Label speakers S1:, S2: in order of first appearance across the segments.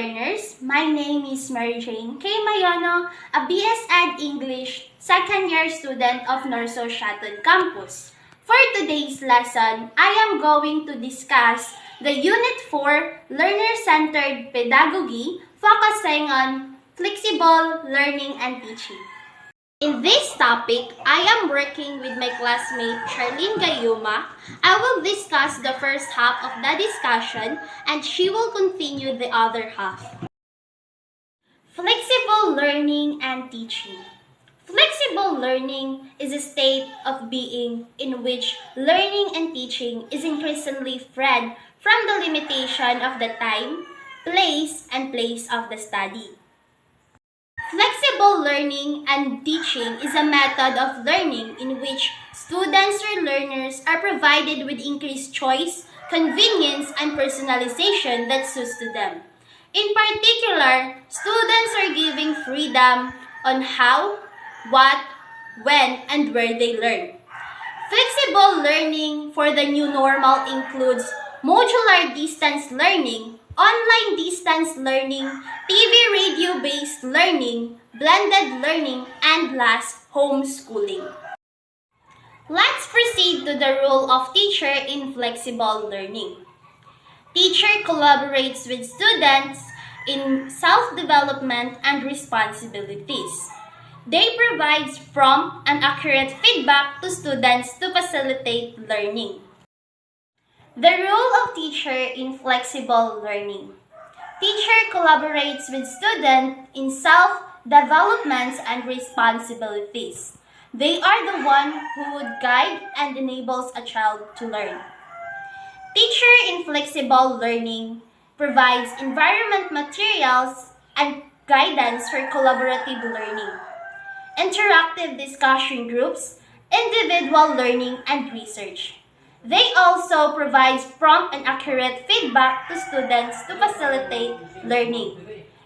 S1: learners, my name is Mary Jane K. Mayono, a BS Ed English second year student of Norso Shatton Campus. For today's lesson, I am going to discuss the Unit 4 Learner-Centered Pedagogy focusing on flexible learning and teaching. In this topic, I am working with my classmate Charlene Gayuma. I will discuss the first half of the discussion and she will continue the other half. Flexible learning and teaching. Flexible learning is a state of being in which learning and teaching is increasingly freed from the limitation of the time, place, and place of the study. Flexible learning and teaching is a method of learning in which students or learners are provided with increased choice, convenience, and personalization that suits to them. In particular, students are given freedom on how, what, when, and where they learn. Flexible learning for the new normal includes modular distance learning, online distance learning, TV radio-based learning, blended learning, and last, homeschooling. Let's proceed to the role of teacher in flexible learning. Teacher collaborates with students in self-development and responsibilities. They provide prompt and accurate feedback to students to facilitate learning. The role of teacher in flexible learning. Teacher collaborates with students in self-development and responsibilities. They are the one who would guide and enables a child to learn. Teacher in flexible learning provides environment materials and guidance for collaborative learning, interactive discussion groups, individual learning, and research. They also provide prompt and accurate feedback to students to facilitate learning.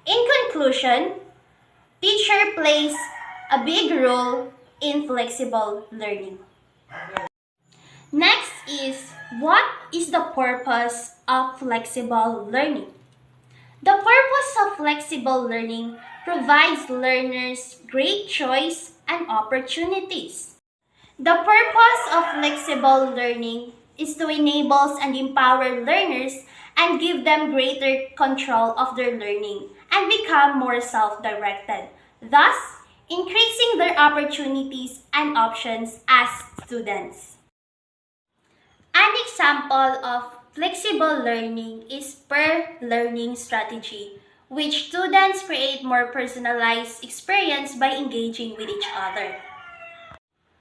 S1: In conclusion, teacher plays a big role in flexible learning. Next is, what is the purpose of flexible learning? The purpose of flexible learning provides learners great choice and opportunities. The purpose of flexible learning is to enable and empower learners and give them greater control of their learning and become more self-directed, thus increasing their opportunities and options as students. An example of flexible learning is per learning strategy, which students create more personalized experience by engaging with each other.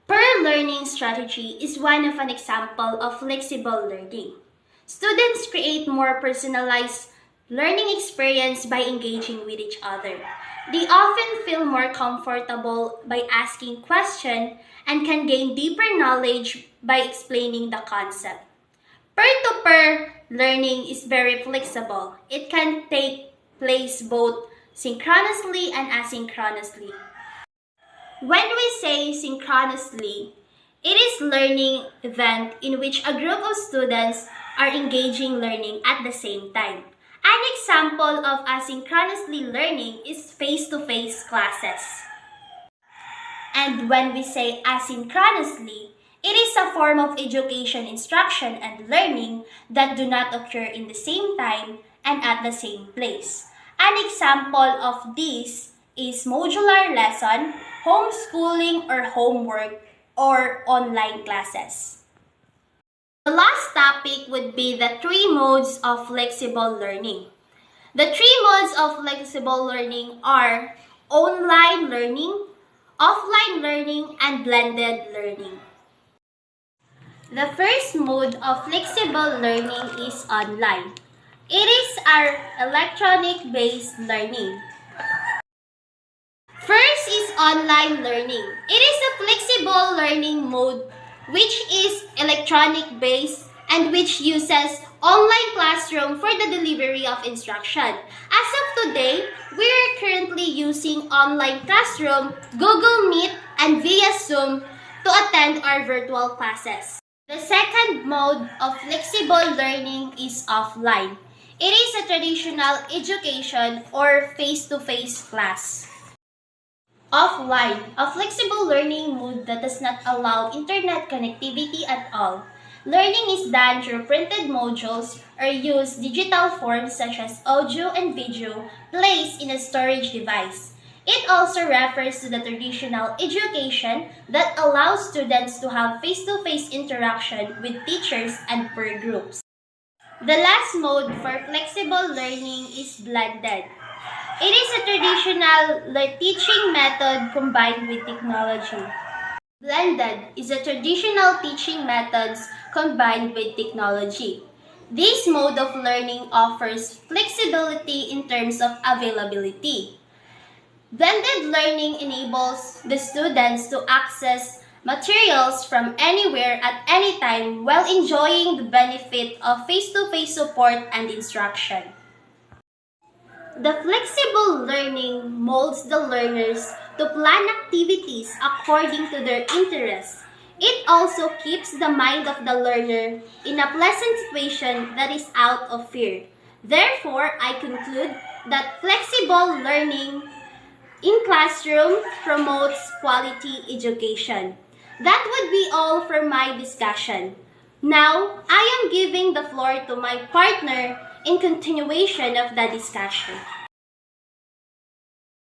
S1: Per learning strategy is one of an example of flexible learning. Students create more personalized learning experience by engaging with each other. They often feel more comfortable by asking questions and can gain deeper knowledge by explaining the concept. Per-to-per learning is very flexible. It can take place both synchronously and asynchronously. When we say synchronously, it is learning event in which a group of students are engaging learning at the same time. An example of asynchronously learning is face-to-face classes. And when we say asynchronously, it is a form of education, instruction, and learning that do not occur in the same time and at the same place. An example of this is modular lesson, homeschooling or homework, or online classes. The last topic would be the three modes of flexible learning. The three modes of flexible learning are online learning, offline learning, and blended learning. The first mode of flexible learning is online. It is our electronic-based learning. First is online learning. It is a flexible learning mode which is electronic-based and which uses online classroom for the delivery of instruction. As of today, we are currently using online classroom, Google Meet, and via Zoom to attend our virtual classes. The second mode of flexible learning is offline. It is a traditional education or face-to-face class. Offline, a flexible learning mode that does not allow internet connectivity at all. Learning is done through printed modules or use digital forms such as audio and video placed in a storage device. It also refers to the traditional education that allows students to have face-to-face interaction with teachers and peer groups. The last mode for flexible learning is blended. It is a traditional teaching method combined with technology. Blended is a traditional teaching methods combined with technology. This mode of learning offers flexibility in terms of availability. Blended learning enables the students to access materials from anywhere at any time while enjoying the benefit of face-to-face support and instruction. The flexible learning molds the learners to plan activities according to their interests. It also keeps the mind of the learner in a pleasant situation that is out of fear. Therefore, I conclude that flexible learning in classroom promotes quality education. That would be all for my discussion. Now, I am giving the floor to my partner in continuation of the discussion.